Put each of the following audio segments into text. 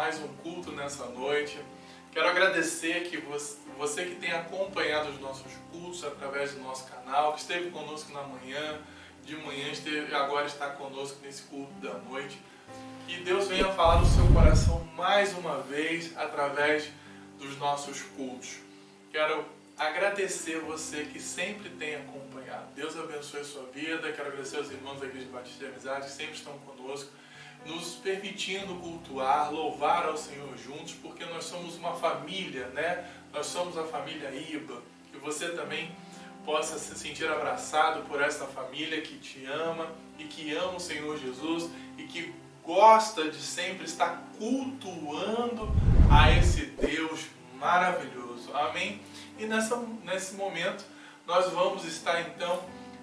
mais um culto nessa noite. Quero agradecer que você que tem acompanhado os nossos cultos através do nosso canal, que esteve conosco na manhã, de manhã, agora está conosco nesse culto da noite. Que Deus venha falar no seu coração mais uma vez através dos nossos cultos. Quero agradecer você que sempre tem acompanhado. Deus abençoe a sua vida. Quero agradecer aos irmãos da Igreja Batista de Amizade que sempre estão conosco, nos permitindo cultuar, louvar ao Senhor juntos, porque nós somos uma família, né? Nós somos a família IBA. Que você também possa se sentir abraçado por essa família que te ama e que ama o Senhor Jesus e que gosta de sempre estar cultuando a esse Deus maravilhoso. Amém? E nesse momento nós vamos estar então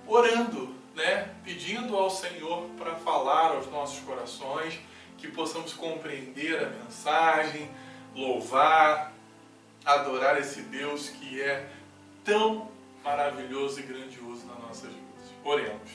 orando, né? Pedindo ao Senhor para falar aos nossos corações, que possamos compreender a mensagem, louvar, adorar esse Deus que é tão maravilhoso e grandioso nas nossas vidas. Oremos.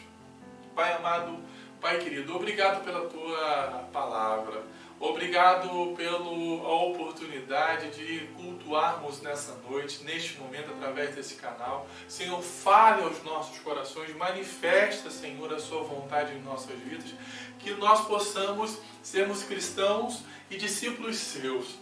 Pai amado, Pai querido, obrigado pela Tua palavra. Obrigado pela oportunidade de cultuarmos nessa noite, neste momento, através desse canal. Senhor, fale aos nossos corações, manifesta, Senhor, a sua vontade em nossas vidas, que nós possamos sermos cristãos e discípulos seus,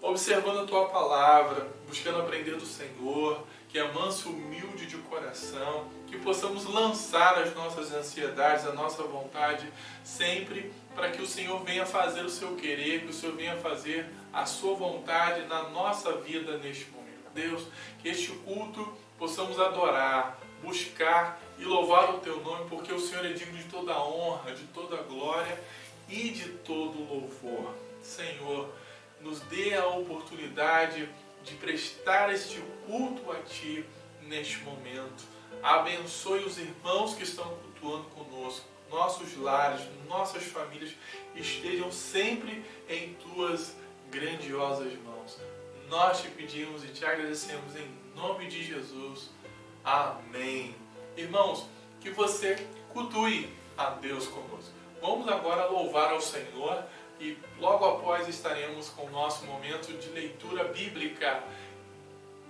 observando a Tua palavra, buscando aprender do Senhor, que é manso e humilde de coração, que possamos lançar as nossas ansiedades, a nossa vontade, sempre para que o Senhor venha fazer o seu querer, que o Senhor venha fazer a sua vontade na nossa vida neste momento. Deus, que este culto possamos adorar, buscar e louvar o Teu nome, porque o Senhor é digno de toda a honra, de toda a glória e de todo o louvor. Senhor, nos dê a oportunidade de prestar este culto a Ti neste momento. Abençoe os irmãos que estão cultuando conosco. Nossos lares, nossas famílias estejam sempre em Tuas grandiosas mãos. Nós Te pedimos e Te agradecemos em nome de Jesus. Amém. Irmãos, que você cultue a Deus conosco. Vamos agora louvar ao Senhor e logo após estaremos com o nosso momento de leitura bíblica.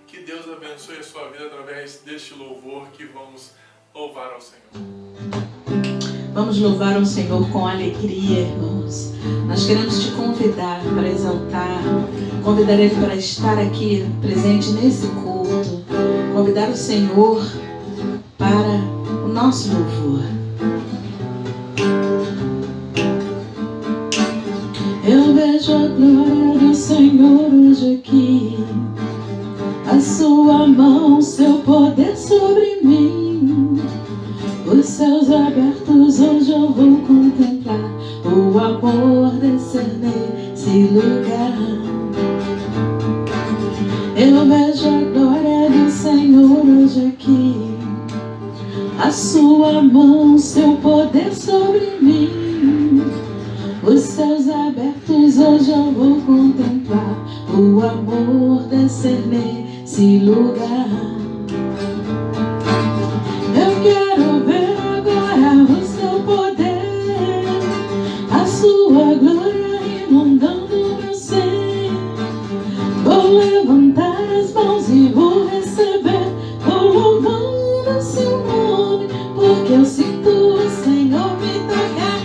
Que Deus abençoe a sua vida através deste louvor que vamos louvar ao Senhor. Vamos louvar ao Senhor com alegria, irmãos. Nós queremos te convidar para exaltar, convidar Ele para estar aqui presente nesse culto, convidar o Senhor para o nosso louvor. Eu vejo a glória do Senhor hoje aqui, a sua mão, seu poder sobre mim. Os céus abertos hoje eu vou contemplar, o amor descer nesse lugar. Eu vejo a glória do Senhor hoje aqui, a sua mão, seu poder sobre mim. Os céus abertos hoje eu vou contemplar, o amor descer nesse lugar. Eu quero ver agora o seu poder, a sua glória inundando meu ser. Vou levantar as mãos e vou receber, vou louvando o seu nome, porque eu sinto o Senhor me tocar.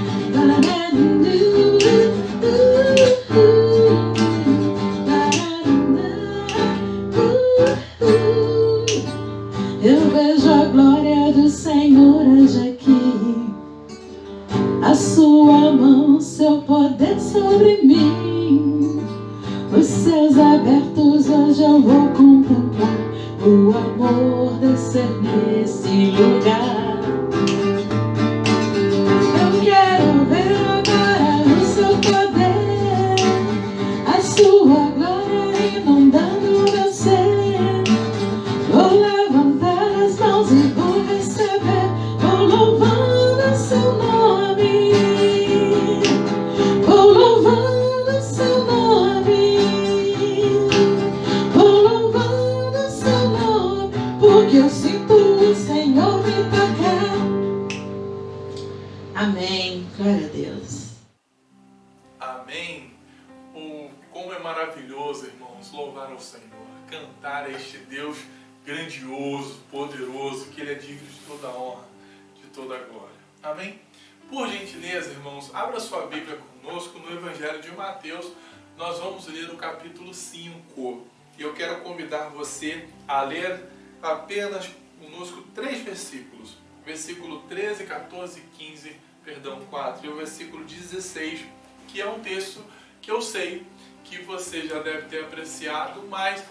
Eu vejo a glória do Senhor hoje aqui, a sua mão, seu poder sobre mim. Os céus abertos hoje eu vou contemplar, o amor descer nesse lugar. Eu quero ver agora o seu poder, a sua glória inundando meu ser. Vou levantar as mãos e vou receber, vou louvando o seu nome, vou louvando o seu nome, vou louvando o seu nome, porque eu sinto o Senhor me tocar. maravilhoso, irmãos, louvar ao Senhor, cantar a este Deus grandioso, poderoso, que Ele é digno de toda a honra, de toda a glória. Amém? Por gentileza, irmãos, abra sua Bíblia conosco no Evangelho de Mateus. Nós vamos ler o capítulo 5. E eu quero convidar você a ler apenas conosco 3 versículos. Versículo 13, 14, 15, 4 e o versículo 16, que é um texto que eu sei que você já deve ter apreciado, mas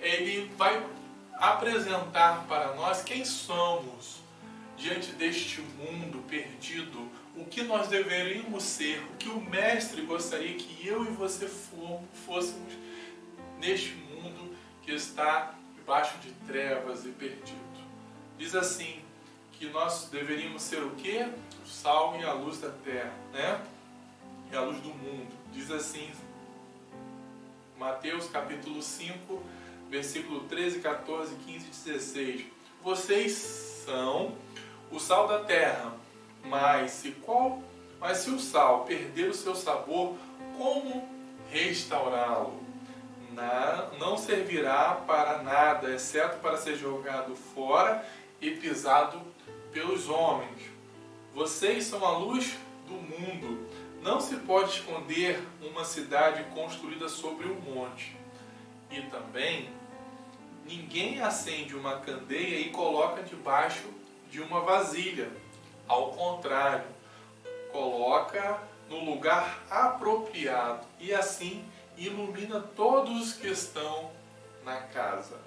ele vai apresentar para nós quem somos diante deste mundo perdido, o que nós deveríamos ser, o que o Mestre gostaria que eu e você fôssemos neste mundo que está debaixo de trevas e perdido. Diz assim, que nós deveríamos ser o quê? O sal e a luz da terra, né? E a luz do mundo. Diz assim, Mateus capítulo 5, versículo 13, 14, 15 e 16. Vocês são o sal da terra, mas se o sal perder o seu sabor, como restaurá-lo? Não servirá para nada, exceto para ser jogado fora e pisado pelos homens. Vocês são a luz do mundo. Não se pode esconder uma cidade construída sobre um monte. E também, ninguém acende uma candeia e coloca debaixo de uma vasilha. Ao contrário, coloca no lugar apropriado e assim ilumina todos os que estão na casa.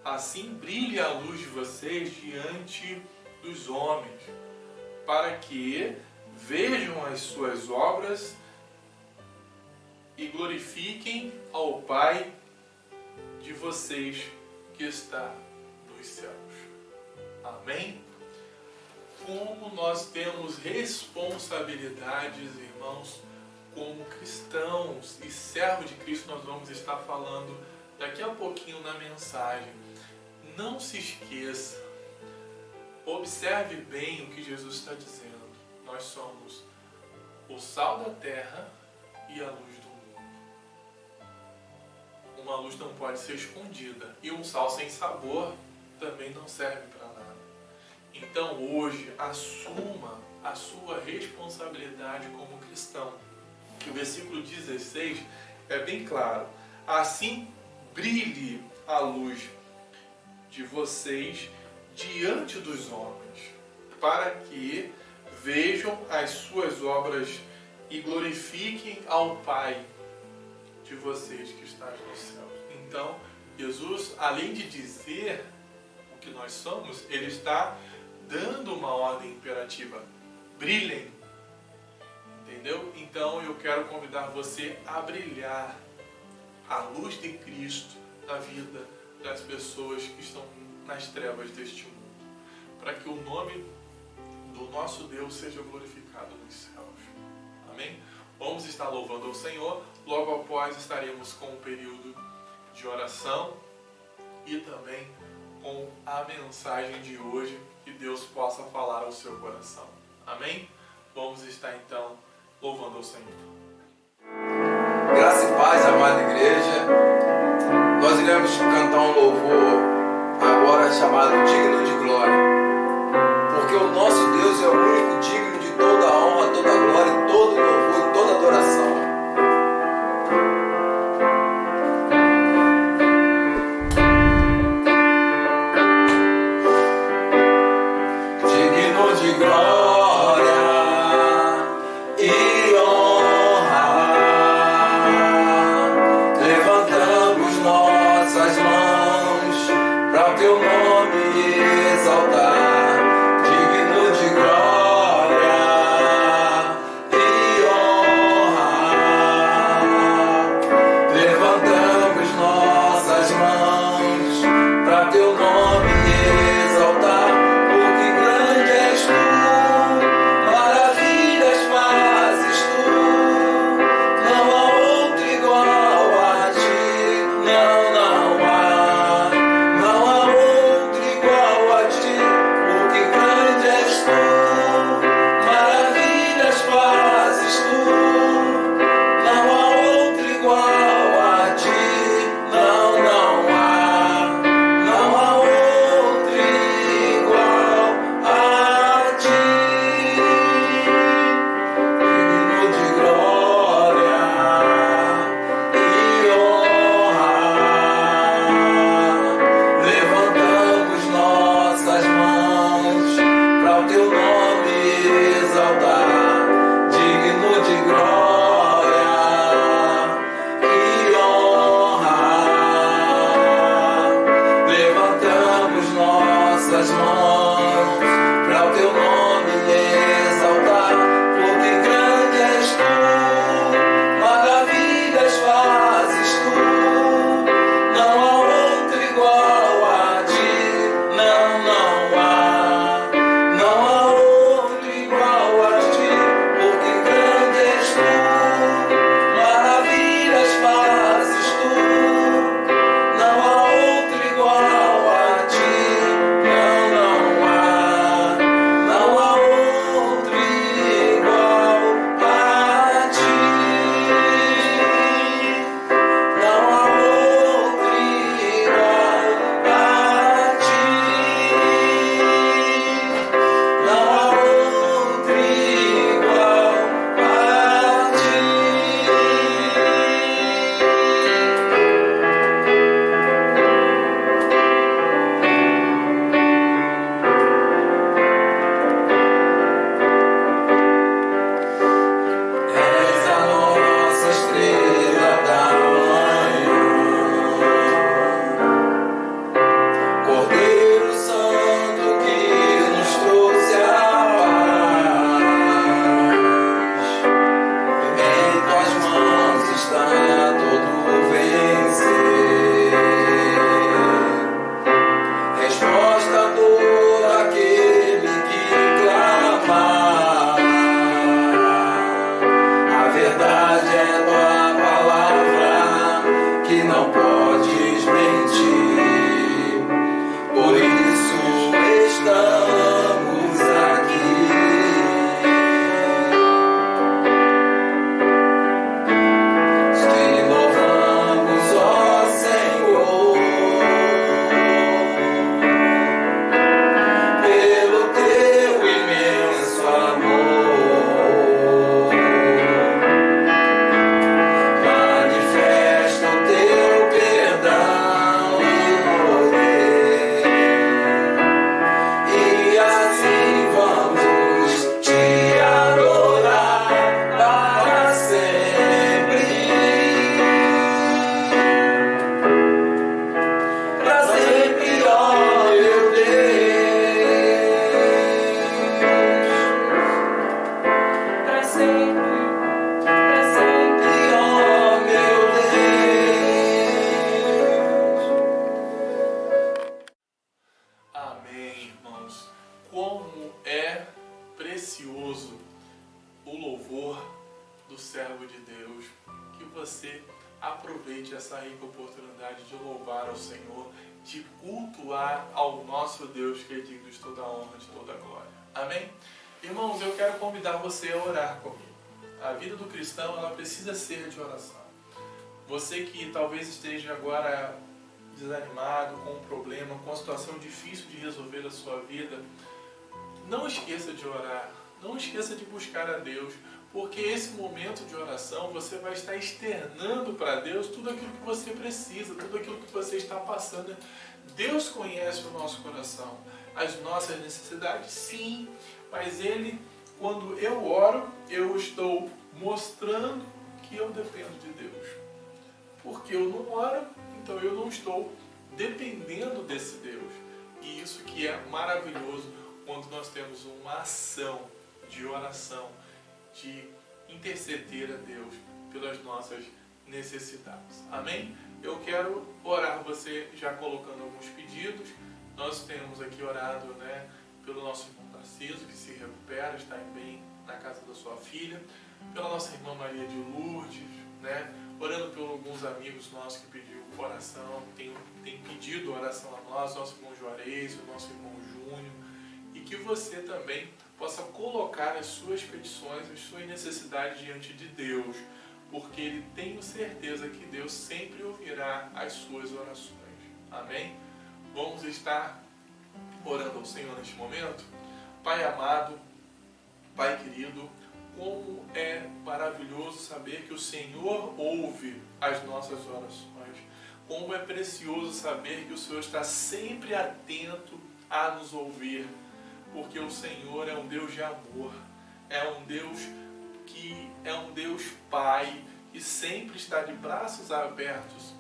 Assim brilhe a luz de vocês diante dos homens, para que vejam as suas obras e glorifiquem ao Pai de vocês que está nos céus. Amém? Como nós temos responsabilidades, irmãos, como cristãos e servos de Cristo, nós vamos estar falando daqui a pouquinho na mensagem. Não se esqueça, observe bem o que Jesus está dizendo. Nós somos o sal da terra e a luz do mundo. Uma luz não pode ser escondida e um sal sem sabor também não serve para nada. Então hoje, assuma a sua responsabilidade como cristão. O versículo 16 é bem claro. Assim brilhe a luz de vocês diante dos homens, para que vejam as suas obras e glorifiquem ao Pai de vocês que está nos céus. Então, Jesus, além de dizer o que nós somos, Ele está dando uma ordem imperativa. Brilhem. Entendeu? Então, eu quero convidar você a brilhar a luz de Cristo na vida das pessoas que estão nas trevas deste mundo, para que o nome do nosso Deus seja glorificado nos céus. Amém? Vamos estar louvando ao Senhor, logo após estaremos com um período de oração e também com a mensagem de hoje, que Deus possa falar ao seu coração. Amém? Vamos estar então louvando ao Senhor. Graça e paz, amada igreja. Nós iremos cantar um louvor agora chamado Digno de Glória, porque o nosso Deus é o único digno de toda a honra, toda a glória, todo o louvor e toda a adoração. Digno de glória e honra, levantamos nossas mãos para o teu nome exaltar. Digno de glória e honra, levantamos nossas mãos para teu nome exaltar. Porque grande és tu, maravilhas fazes tu, não há outro igual a ti, não há outro igual a aproveite essa rica oportunidade de louvar ao Senhor, de cultuar ao nosso Deus que é digno de toda a honra, de toda a glória. Amém? Irmãos, eu quero convidar você a orar comigo. A vida do cristão, ela precisa ser de oração. Você que talvez esteja agora desanimado, com um problema, com uma situação difícil de resolver a sua vida, não esqueça de orar, não esqueça de buscar a Deus, porque esse momento de oração você vai estar externando para Deus tudo aquilo que você precisa, tudo aquilo que você está passando. Deus conhece o nosso coração, as nossas necessidades, sim, mas Ele, quando eu oro, eu estou mostrando que eu dependo de Deus. Porque eu não oro, então eu não estou dependendo desse Deus. E isso que é maravilhoso quando nós temos uma ação de oração, de interceder a Deus pelas nossas necessidades. Amém? Eu quero orar você já colocando alguns pedidos. Nós temos aqui orado, pelo nosso irmão Tarcísio, que se recupera, está bem na casa da sua filha, pela nossa irmã Maria de Lourdes, orando por alguns amigos nossos que pediu oração, tem pedido oração a nós, nosso irmão Juarez, o nosso irmão Júnior, e que você também possa colocar as suas petições, as suas necessidades diante de Deus, porque Ele tenho certeza que Deus sempre ouvirá as suas orações. Amém? Vamos estar orando ao Senhor neste momento. Pai amado, Pai querido, como é maravilhoso saber que o Senhor ouve as nossas orações. Como é precioso saber que o Senhor está sempre atento a nos ouvir. Porque o Senhor é um Deus de amor. É um Deus que é um Deus Pai, que sempre está de braços abertos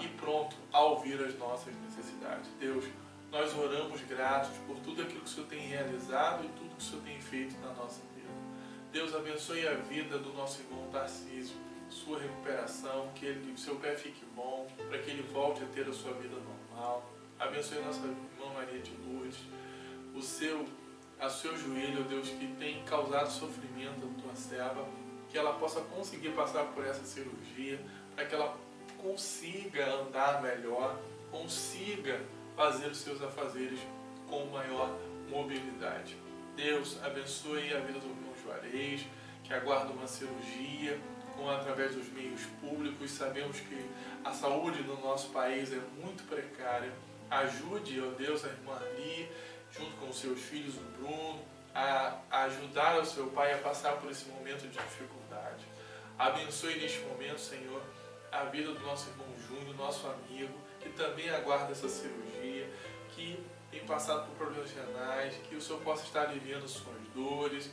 e pronto a ouvir as nossas necessidades. Deus, nós oramos gratos por tudo aquilo que o Senhor tem realizado e tudo que o Senhor tem feito na nossa vida. Deus abençoe a vida do nosso irmão Tarcísio, sua recuperação, que o seu pé fique bom, para que ele volte a ter a sua vida normal. Abençoe a nossa irmã Maria de Lourdes, o seu joelho, Deus, que tem causado sofrimento à tua serva, que ela possa conseguir passar por essa cirurgia, para que ela consiga andar melhor, consiga fazer os seus afazeres com maior mobilidade. Deus, abençoe a vida do irmão Juarez, que aguarda uma cirurgia através dos meios públicos. Sabemos que a saúde do nosso país é muito precária. Ajude, ó Deus, a irmã Arli, junto com os seus filhos, o Bruno, a ajudar o seu pai a passar por esse momento de dificuldade. Abençoe neste momento, Senhor, a vida do nosso irmão Júnior, nosso amigo, que também aguarda essa cirurgia, que tem passado por problemas renais, que o Senhor possa estar aliviando suas dores,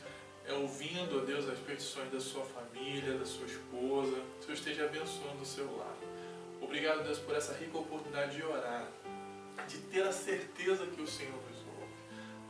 ouvindo, ó Deus, as petições da sua família, da sua esposa. Que o Senhor esteja abençoando o seu lar. Obrigado, Deus, por essa rica oportunidade de orar, de ter a certeza que o Senhor nos ouve.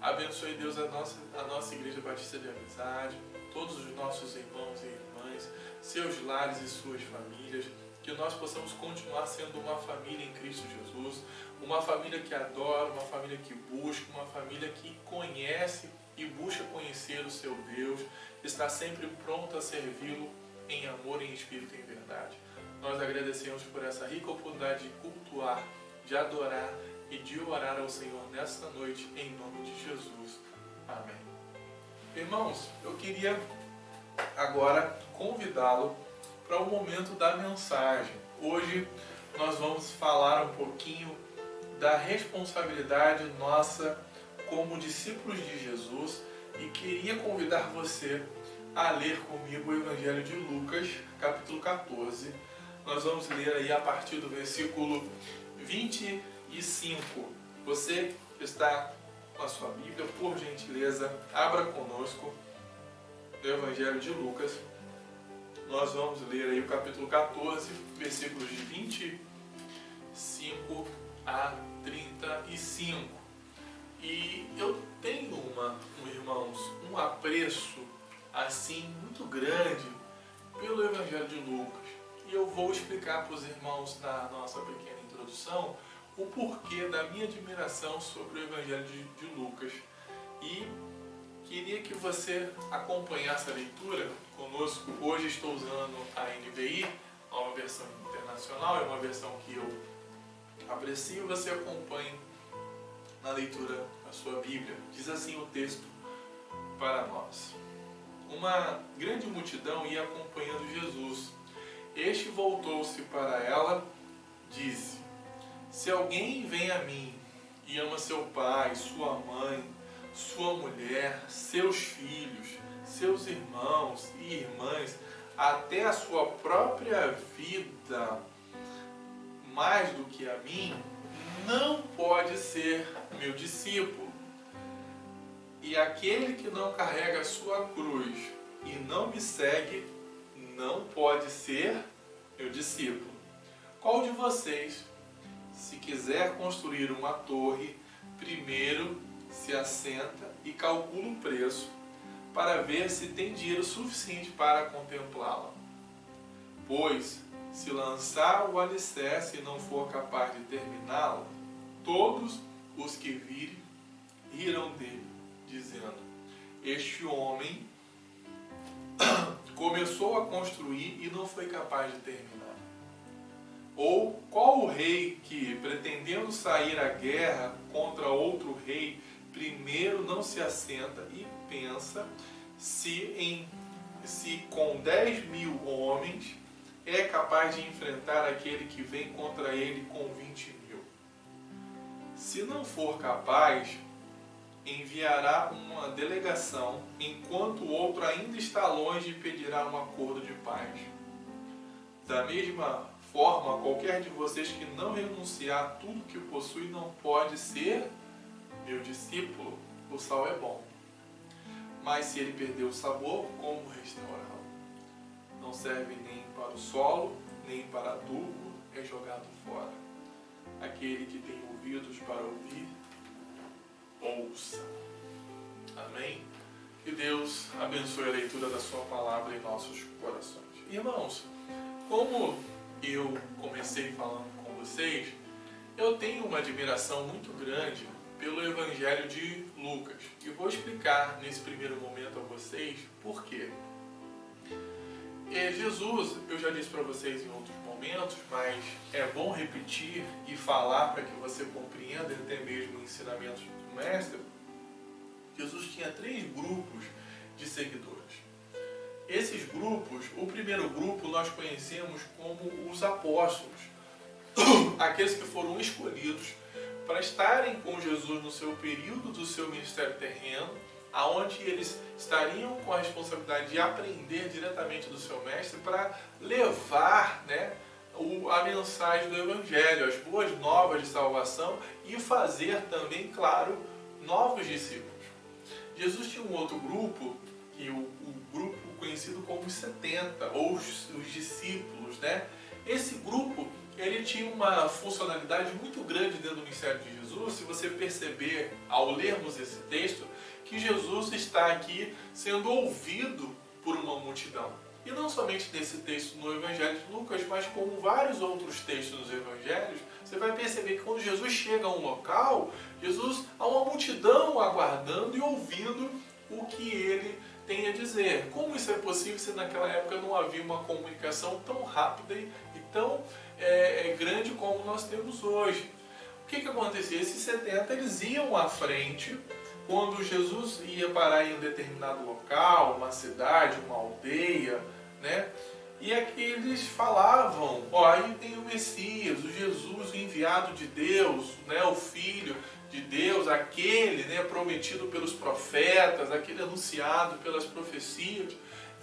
Abençoe, Deus, a nossa Igreja Batista de Amizade, todos os nossos irmãos e irmãs, seus lares e suas famílias, que nós possamos continuar sendo uma família em Cristo Jesus, uma família que adora, uma família que busca, uma família que conhece e busca conhecer o seu Deus, está sempre pronto a servi-lo em amor, em espírito e em verdade. Nós agradecemos por essa rica oportunidade de cultuar, de adorar e de orar ao Senhor nesta noite, em nome de Jesus. Amém. Irmãos, eu queria agora convidá-lo para o momento da mensagem. Hoje nós vamos falar um pouquinho da responsabilidade nossa como discípulos de Jesus, e queria convidar você a ler comigo o Evangelho de Lucas, capítulo 14. Nós vamos ler aí a partir do versículo 25. Você que está com a sua Bíblia, por gentileza, abra conosco o Evangelho de Lucas. Nós vamos ler aí o capítulo 14, versículos de 25 a 35. E eu tenho, irmãos, um apreço assim muito grande pelo Evangelho de Lucas. E eu vou explicar para os irmãos na nossa pequena introdução o porquê da minha admiração sobre o Evangelho de Lucas. E queria que você acompanhasse a leitura conosco. Hoje estou usando a NVI, Nova Versão Internacional, é uma versão que eu aprecio, você acompanhe na leitura da sua Bíblia. Diz assim o texto para nós: uma grande multidão ia acompanhando Jesus. Este voltou-se para ela, disse: se alguém vem a mim e ama seu pai, sua mãe, sua mulher, seus filhos, seus irmãos e irmãs, até a sua própria vida, mais do que a mim, não pode ser meu discípulo. E aquele que não carrega a sua cruz e não me segue, não pode ser meu discípulo. Qual de vocês, se quiser construir uma torre, primeiro se assenta e calcula o preço, para ver se tem dinheiro suficiente para contemplá-la? Pois, se lançar o alicerce e não for capaz de terminá-la, todos os que virem rirão dele, dizendo: este homem começou a construir e não foi capaz de terminar. Ou qual o rei que, pretendendo sair à guerra contra outro rei, primeiro não se assenta e pensa se com 10.000 homens é capaz de enfrentar aquele que vem contra ele com 20.000? Se não for capaz, enviará uma delegação, enquanto o outro ainda está longe, e pedirá um acordo de paz. Da mesma forma, qualquer de vocês que não renunciar a tudo que possui não pode ser meu discípulo. O sal é bom, mas se ele perder o sabor, como restaurá-lo? Não serve nem para o solo, nem para adubo, é jogado fora. Aquele que tem ouvidos para ouvir, ouça. Amém? Que Deus abençoe a leitura da sua palavra em nossos corações. Irmãos, como eu comecei falando com vocês, eu tenho uma admiração muito grande pelo Evangelho de Lucas. E vou explicar nesse primeiro momento a vocês por quê. Jesus, eu já disse para vocês em outros momentos, mas é bom repetir e falar para que você compreenda até mesmo ensinamentos do Mestre. Jesus tinha 3 grupos de seguidores. Esses grupos, o primeiro grupo nós conhecemos como os apóstolos, aqueles que foram escolhidos para estarem com Jesus no seu período do seu ministério terreno, aonde eles estariam com a responsabilidade de aprender diretamente do seu mestre para levar, a mensagem do Evangelho, as boas novas de salvação, e fazer também, claro, novos discípulos. Jesus tinha um outro grupo, que o grupo conhecido como os 70, ou os discípulos, Esse grupo, ele tinha uma funcionalidade muito grande dentro do ministério de Jesus. Se você perceber, ao lermos esse texto, que Jesus está aqui sendo ouvido por uma multidão. E não somente nesse texto no Evangelho de Lucas, mas como vários outros textos nos Evangelhos, você vai perceber que quando Jesus chega a um local, há uma multidão aguardando e ouvindo o que ele tem a dizer. Como isso é possível se naquela época não havia uma comunicação tão rápida e tão grande como nós temos hoje? O que acontecia? Esses 70 eles iam à frente quando Jesus ia parar em um determinado local, uma cidade, uma aldeia, E aqui eles falavam: aí tem o Messias, o Jesus, o enviado de Deus, o Filho de Deus, aquele prometido pelos profetas, aquele anunciado pelas profecias.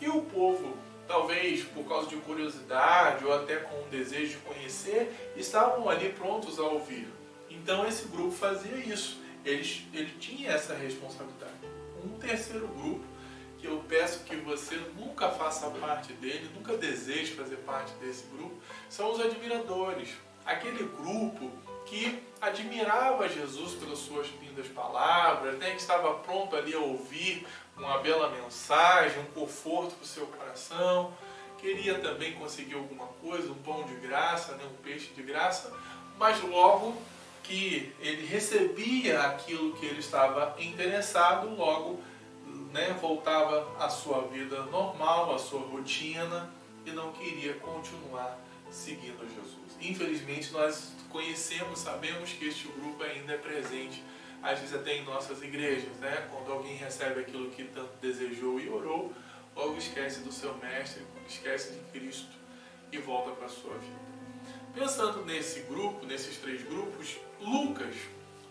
E o povo, talvez por causa de curiosidade ou até com um desejo de conhecer, estavam ali prontos a ouvir. Então esse grupo fazia isso, ele tinha essa responsabilidade. Um terceiro grupo, que eu peço que você nunca faça parte dele, nunca deseje fazer parte desse grupo, são os admiradores. Aquele grupo que admirava Jesus pelas suas lindas palavras, que estava pronto ali a ouvir uma bela mensagem, um conforto para o seu coração, queria também conseguir alguma coisa, um pão de graça, um peixe de graça, mas logo que ele recebia aquilo que ele estava interessado, logo voltava à sua vida normal, à sua rotina, e não queria continuar seguindo Jesus. Infelizmente, nós conhecemos, sabemos que este grupo ainda é presente, às vezes até em nossas igrejas, né? Quando alguém recebe aquilo que tanto desejou e orou, logo esquece do seu mestre, esquece de Cristo e volta para a sua vida. Pensando nesse grupo, nesses 3 grupos, Lucas,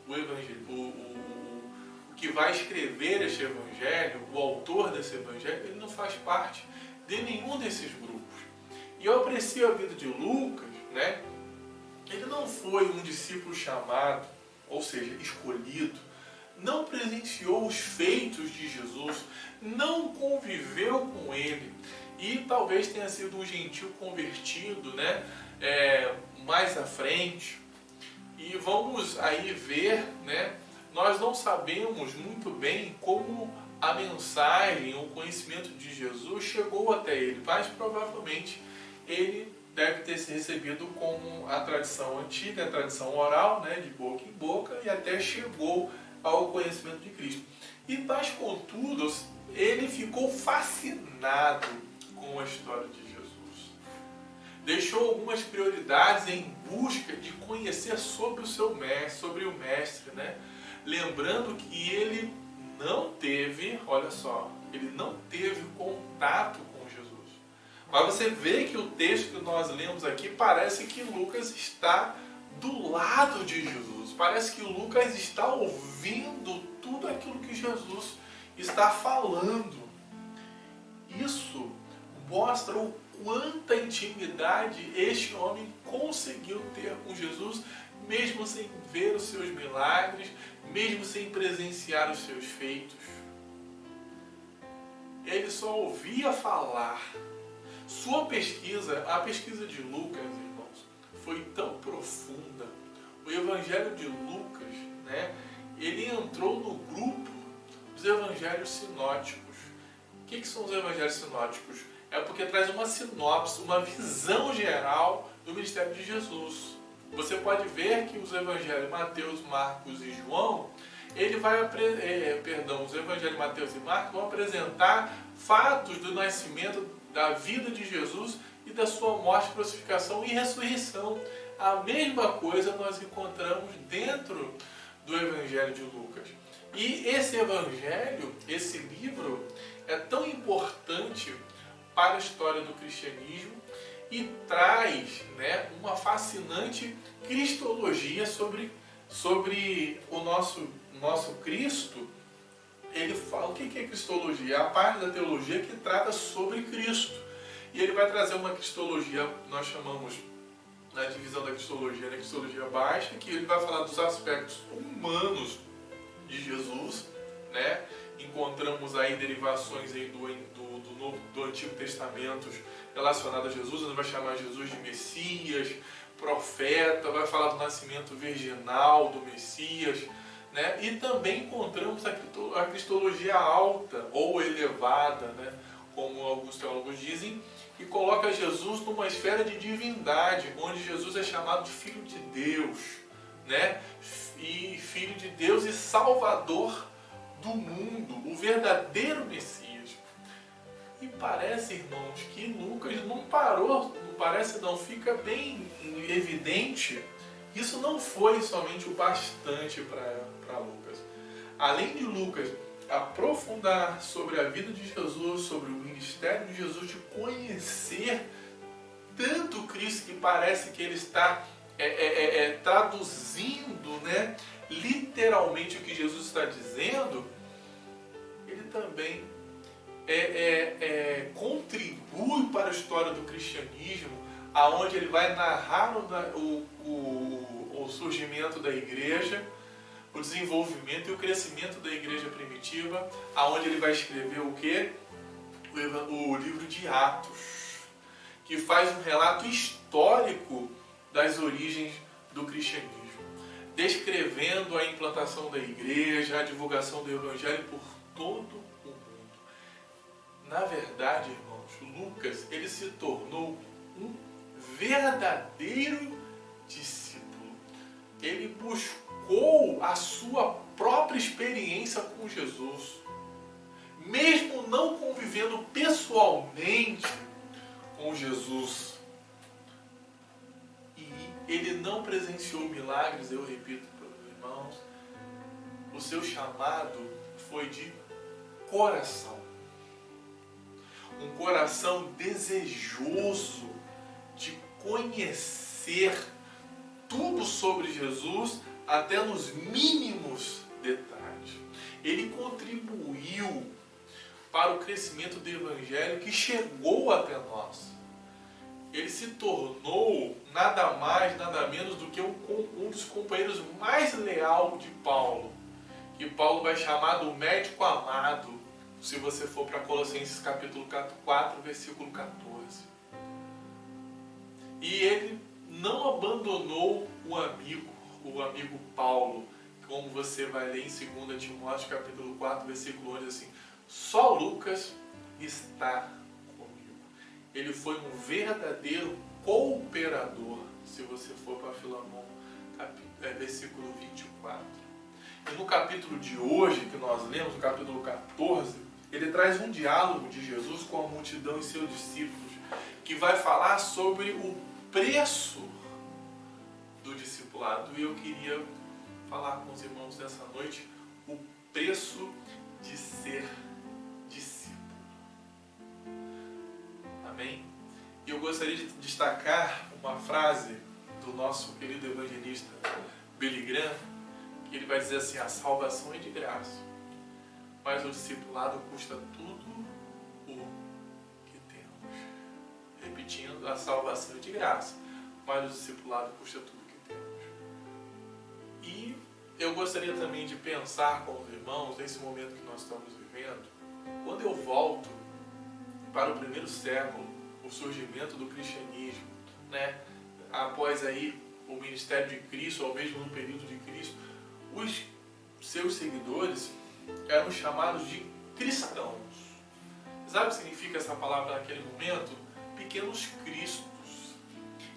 o que vai escrever este evangelho, o autor desse evangelho, ele não faz parte de nenhum desses grupos. E eu aprecio a vida de Lucas, né? Ele não foi um discípulo chamado, ou seja, escolhido, não presenciou os feitos de Jesus, não conviveu com ele e talvez tenha sido um gentil convertido, né? Mais à frente. E vamos aí ver, né? Nós não sabemos muito bem como a mensagem, o conhecimento de Jesus chegou até ele, mas provavelmente ele deve ter se recebido como a tradição antiga, a tradição oral, né, de boca em boca, e até chegou ao conhecimento de Cristo. Mas, contudo, ele ficou fascinado com a história de Jesus. Deixou algumas prioridades em busca de conhecer sobre o seu mestre, sobre o mestre, né? Lembrando que ele não teve, olha só, ele não teve contato com Jesus. Mas você vê que o texto que nós lemos aqui parece que Lucas está do lado de Jesus. Parece que Lucas está ouvindo tudo aquilo que Jesus está falando. Isso mostra o quanta intimidade este homem conseguiu ter com Jesus, mesmo sem ver os seus milagres, mesmo sem presenciar os seus feitos. Ele só ouvia falar. Sua pesquisa, a pesquisa de Lucas, irmãos, foi tão profunda. O Evangelho de Lucas, né, ele entrou no grupo dos Evangelhos sinóticos. O que são os Evangelhos sinóticos? É porque traz uma sinopse, uma visão geral do ministério de Jesus. Você pode ver que os Evangelhos Mateus, Marcos e João, os Evangelhos Mateus e Marcos vão apresentar fatos do nascimento, da vida de Jesus e da sua morte, crucificação e ressurreição. A mesma coisa nós encontramos dentro do Evangelho de Lucas. E esse Evangelho, esse livro, é tão importante para a história do cristianismo e traz, né, uma fascinante cristologia sobre o nosso Cristo. Ele fala, o que é cristologia? É a parte da teologia que trata sobre Cristo. E ele vai trazer uma cristologia, nós chamamos na divisão da cristologia, na cristologia baixa, que ele vai falar dos aspectos humanos de Jesus, né? Encontramos aí derivações aí do Antigo Testamento relacionadas a Jesus. Ele vai chamar Jesus de Messias, profeta, vai falar do nascimento virginal do Messias, né? E também encontramos a cristologia alta ou elevada, né? Como alguns teólogos dizem, e coloca Jesus numa esfera de divindade, onde Jesus é chamado de Filho de Deus, né? E Filho de Deus e Salvador do mundo, o verdadeiro Messias. E parece, irmãos, que Lucas não parou, fica bem evidente. Isso não foi somente o bastante para Lucas. Além de Lucas aprofundar sobre a vida de Jesus, sobre o ministério de Jesus, de conhecer tanto Cristo que parece que ele está traduzindo, né, literalmente o que Jesus está dizendo, ele também contribui para a história do cristianismo, aonde ele vai narrar o surgimento da igreja, o desenvolvimento e o crescimento da igreja primitiva, aonde ele vai escrever o quê? O livro de Atos, que faz um relato histórico das origens do cristianismo, descrevendo a implantação da igreja, a divulgação do evangelho por todo o mundo. Na verdade, irmãos, Lucas, ele se tornou um verdadeiro discípulo. Ele buscou a sua própria experiência com Jesus. Mesmo não convivendo pessoalmente com Jesus e ele não presenciou milagres, eu repito para os irmãos, o seu chamado foi de coração. Um coração desejoso de conhecer tudo sobre Jesus, até nos mínimos detalhes. Ele contribuiu para o crescimento do Evangelho que chegou até nós. Ele se tornou nada mais, nada menos do que um dos companheiros mais leal de Paulo, que Paulo vai chamar do médico amado, se você for para Colossenses capítulo 4, versículo 14. E ele não abandonou o amigo Paulo, como você vai ler em 2 Timóteo capítulo 4, versículo 11, assim, só Lucas está comigo. Ele foi um verdadeiro cooperador, se você for para Filemão, versículo 24. E no capítulo de hoje, que nós lemos, no capítulo 14, ele traz um diálogo de Jesus com a multidão e seus discípulos, que vai falar sobre o preço do discipulado. E eu queria falar com os irmãos nessa noite o preço de ser discípulo. Amém? E eu gostaria de destacar uma frase do nosso querido evangelista Billy Graham, que ele vai dizer assim: a salvação é de graça, mas o discipulado custa tudo o que temos. Repetindo, a salvação é de graça, mas o discipulado custa tudo o que temos. E eu gostaria também de pensar com os irmãos, nesse momento que nós estamos vivendo, quando eu volto para o primeiro século, o surgimento do cristianismo, né? Após aí o ministério de Cristo, ou mesmo no período de Cristo, os seus seguidores eram chamados de cristãos. Sabe o que significa essa palavra naquele momento? Pequenos cristos.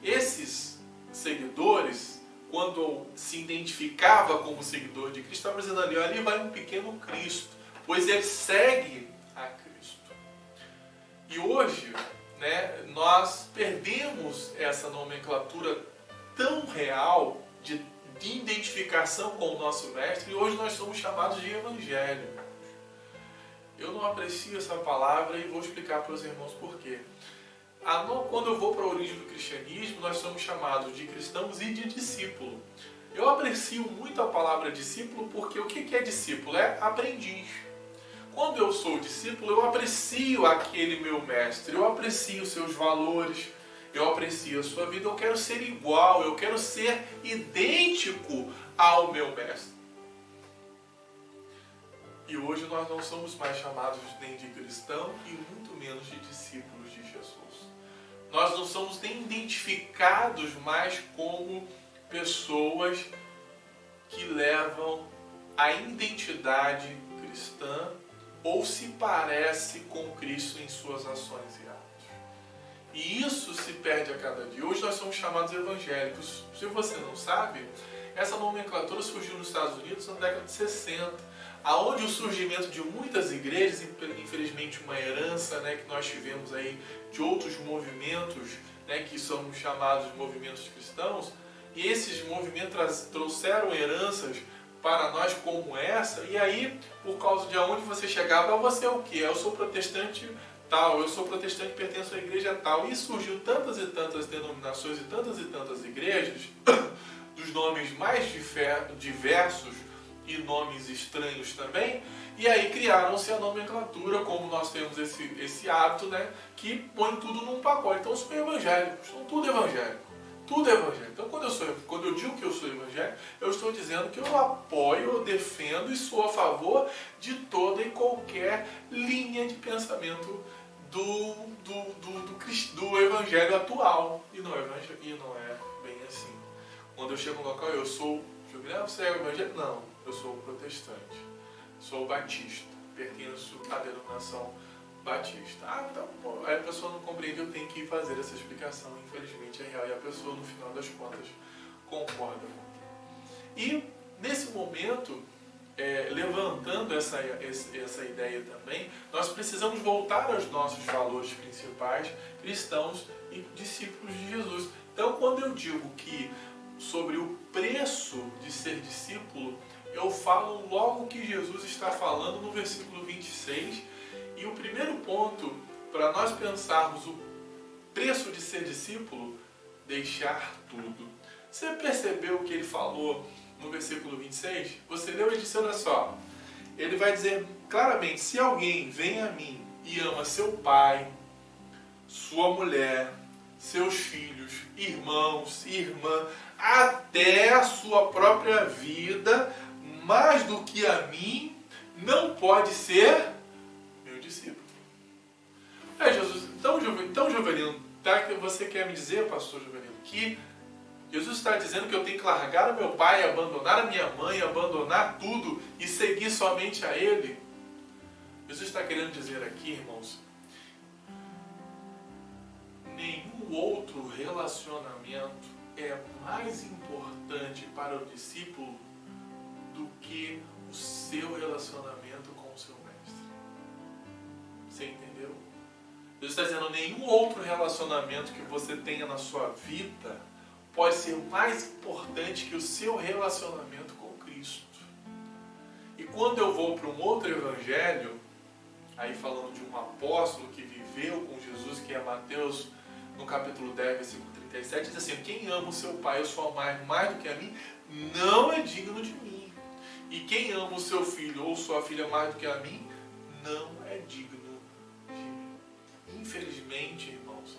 Esses seguidores, quando se identificava como seguidor de Cristo, estava dizendo ali vai um pequeno Cristo, pois ele segue a Cristo. E hoje, né, nós perdemos essa nomenclatura tão real de identificação com o nosso mestre, e hoje nós somos chamados de evangelho. Eu não aprecio essa palavra e vou explicar para os irmãos por quê. Quando eu vou para a origem do cristianismo, nós somos chamados de cristãos e de discípulo. Eu aprecio muito a palavra discípulo porque o que é discípulo? É aprendiz. Quando eu sou discípulo, eu aprecio aquele meu mestre, eu aprecio seus valores, eu aprecio a sua vida, eu quero ser igual, eu quero ser idêntico ao meu mestre. E hoje nós não somos mais chamados nem de cristão e muito menos de discípulos de Jesus. Nós não somos nem identificados mais como pessoas que levam a identidade cristã ou se parece com Cristo em suas ações e atos. E isso se perde a cada dia. Hoje nós somos chamados evangélicos. Se você não sabe, essa nomenclatura surgiu nos Estados Unidos na década de 60, aonde o surgimento de muitas igrejas, infelizmente uma herança, né, que nós tivemos aí de outros movimentos, né, que são chamados de movimentos cristãos, e esses movimentos trouxeram heranças para nós como essa, e aí, por causa de aonde você chegava, você é o quê? Eu sou protestante tal, eu sou protestante e pertenço à igreja tal, e surgiu tantas e tantas denominações e tantas igrejas, dos nomes mais diversos e nomes estranhos também, e aí criaram-se a nomenclatura, como nós temos esse hábito, né, que põe tudo num pacote. Então, são evangélicos, são tudo evangélico. Tudo é evangélico. Então, quando eu digo que eu sou evangélico, eu estou dizendo que eu apoio, eu defendo e sou a favor de toda e qualquer linha de pensamento do evangelho atual. E não é bem assim. Quando eu chego no local, você é evangélico? Não, eu sou protestante. Sou batista. Pertenço à denominação batista. Então, aí a pessoa não compreende, eu tenho que fazer essa explicação, infelizmente é real, e a pessoa no final das contas concorda. E nesse momento levantando essa ideia também, nós precisamos voltar aos nossos valores principais, cristãos e discípulos de Jesus. Então, quando eu digo que sobre o preço de ser discípulo, eu falo logo que Jesus está falando no versículo 26, e o primeiro ponto para nós pensarmos o preço de ser discípulo, deixar tudo. Você percebeu o que ele falou no versículo 26? Você leu e disse, olha só, ele vai dizer claramente, se alguém vem a mim e ama seu pai, sua mulher, seus filhos, irmãos, irmã, até a sua própria vida, mais do que a mim, não pode ser meu discípulo. Jesus, então Jovelino, você quer me dizer, pastor Jovelino, que Jesus está dizendo que eu tenho que largar o meu pai, abandonar a minha mãe, abandonar tudo e seguir somente a Ele? Jesus está querendo dizer aqui, irmãos, nenhum outro relacionamento é mais importante para o discípulo do que o seu relacionamento com o seu mestre. Você entendeu? Jesus está dizendo, nenhum outro relacionamento que você tenha na sua vida pode ser mais importante que o seu relacionamento com Cristo. E quando eu vou para um outro evangelho, aí falando de um apóstolo que viveu com Jesus, que é Mateus, no capítulo 10, versículo 37, diz assim, quem ama o seu pai ou sua mãe mais do que a mim, não é digno de mim. E quem ama o seu filho ou sua filha mais do que a mim, não é digno de mim. Infelizmente, irmãos,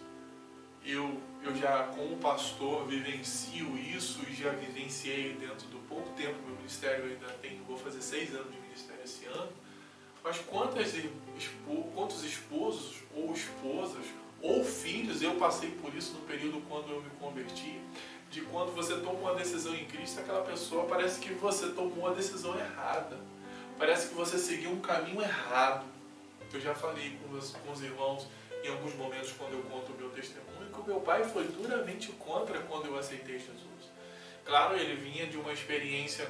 eu já, como pastor, vivencio isso e já vivenciei dentro do pouco tempo do meu ministério, eu ainda vou fazer 6 anos de ministério esse ano, mas quantos esposos ou esposas ou filhos, eu passei por isso no período quando eu me converti, de quando você toma uma decisão em Cristo, aquela pessoa parece que você tomou a decisão errada, parece que você seguiu um caminho errado. Eu já falei com os irmãos em alguns momentos quando eu conto o meu testemunho, que o meu pai foi duramente contra quando eu aceitei Jesus. Claro, ele vinha de uma experiência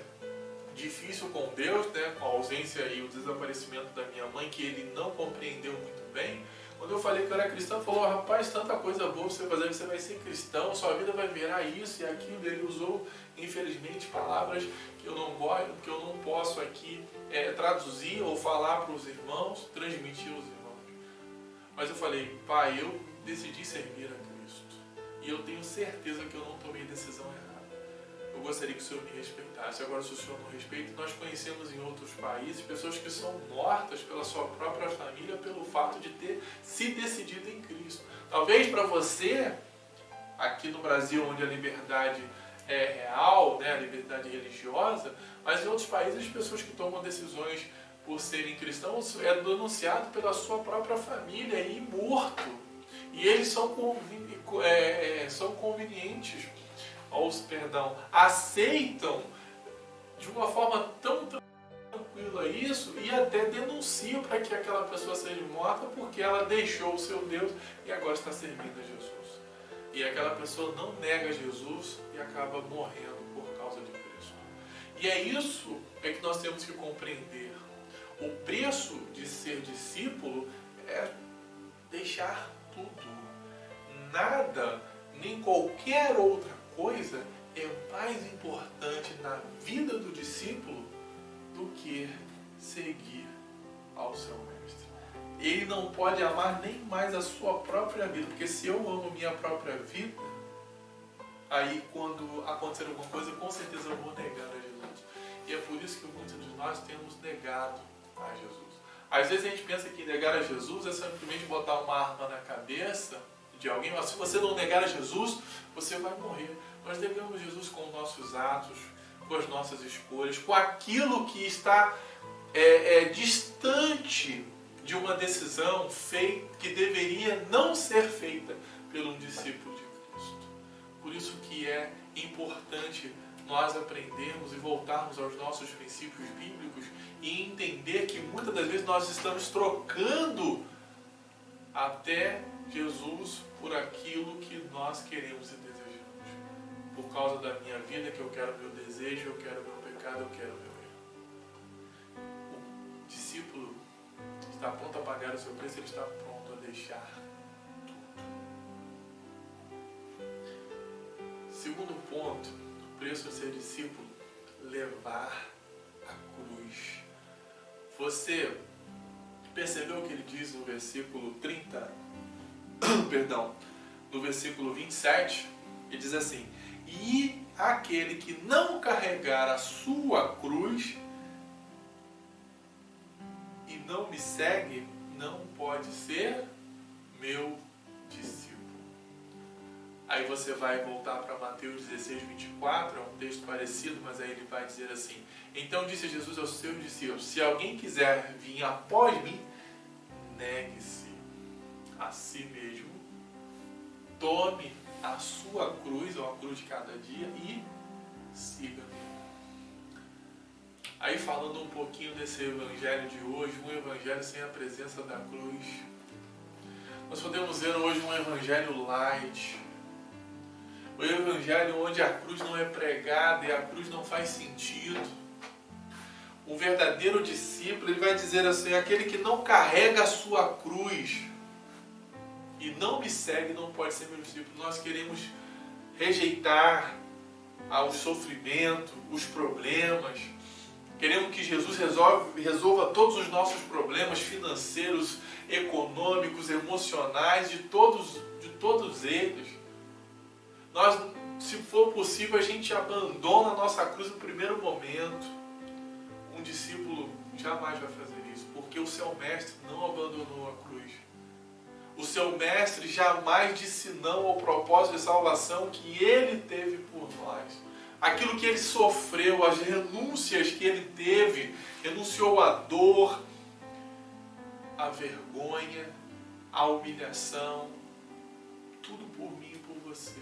difícil com Deus, né, com a ausência e o desaparecimento da minha mãe, que ele não compreendeu muito bem. Quando eu falei que eu era cristão, ele falou, rapaz, tanta coisa boa você fazer, você vai ser cristão, sua vida vai virar isso e aquilo. Ele usou, infelizmente, palavras que eu não gosto, que eu não posso aqui traduzir ou falar para os irmãos, transmitir aos irmãos. Mas eu falei, pai, eu decidi servir a Cristo. E eu tenho certeza que eu não tomei decisão errada. Eu gostaria que o Senhor me respeitasse. Agora, se o Senhor não respeita, nós conhecemos em outros países pessoas que são mortas pela sua própria família pelo fato de ter se decidido em Cristo. Talvez para você, aqui no Brasil, onde a liberdade é real, né, a liberdade religiosa, mas em outros países, as pessoas que tomam decisões por serem cristãos é denunciado pela sua própria família e morto. E eles são convenientes, aceitam de uma forma tão tranquila isso e até denunciam para que aquela pessoa seja morta porque ela deixou o seu Deus e agora está servindo a Jesus. E aquela pessoa não nega Jesus e acaba morrendo por causa de Cristo. E é isso que nós temos que compreender. O preço de ser discípulo é deixar tudo. Nada, nem qualquer outra coisa é mais importante na vida do discípulo do que seguir ao seu mestre. Ele não pode amar nem mais a sua própria vida, porque se eu amo minha própria vida, aí quando acontecer alguma coisa, com certeza eu vou negar a Jesus. E é por isso que muitos de nós temos negado a Jesus. Às vezes a gente pensa que negar a Jesus é simplesmente botar uma arma na cabeça de alguém, mas se você não negar a Jesus, você vai morrer. Nós negamos Jesus com os nossos atos, com as nossas escolhas, com aquilo que está distante de uma decisão feita, que deveria não ser feita por um discípulo de Cristo. Por isso que é importante nós aprendermos e voltarmos aos nossos princípios bíblicos e entender que muitas das vezes nós estamos trocando até Jesus por aquilo que nós queremos e desejamos. Por causa da minha vida, que eu quero meu desejo, eu quero meu pecado, eu quero meu erro. está pronto a pagar o seu preço, ele está pronto a deixar tudo. Segundo ponto, o preço de ser discípulo, levar a cruz. Você percebeu o que ele diz no versículo 30? Perdão, no versículo 27, ele diz assim: e aquele que não carregar a sua cruz e não me segue, não pode ser meu discípulo. Aí você vai voltar para Mateus 16, 24, é um texto parecido, mas aí ele vai dizer assim: então disse Jesus aos seus discípulos, se alguém quiser vir após mim, negue-se a si mesmo, tome a sua cruz, ou a cruz de cada dia, e siga-me. Aí falando um pouquinho desse evangelho de hoje, um evangelho sem a presença da cruz. Nós podemos ver hoje um evangelho light, um evangelho onde a cruz não é pregada e a cruz não faz sentido. O verdadeiro discípulo, ele vai dizer assim: aquele que não carrega a sua cruz e não me segue não pode ser meu discípulo. Nós queremos rejeitar o sofrimento, os problemas. Queremos que Jesus resolva todos os nossos problemas financeiros, econômicos, emocionais, de todos eles. Nós, se for possível, a gente abandona a nossa cruz no primeiro momento. Um discípulo jamais vai fazer isso, porque o seu mestre não abandonou a cruz. O seu mestre jamais disse não ao propósito de salvação que ele teve por nós. Aquilo que ele sofreu, as renúncias que ele teve, renunciou à dor, à vergonha, à humilhação, tudo por mim e por você.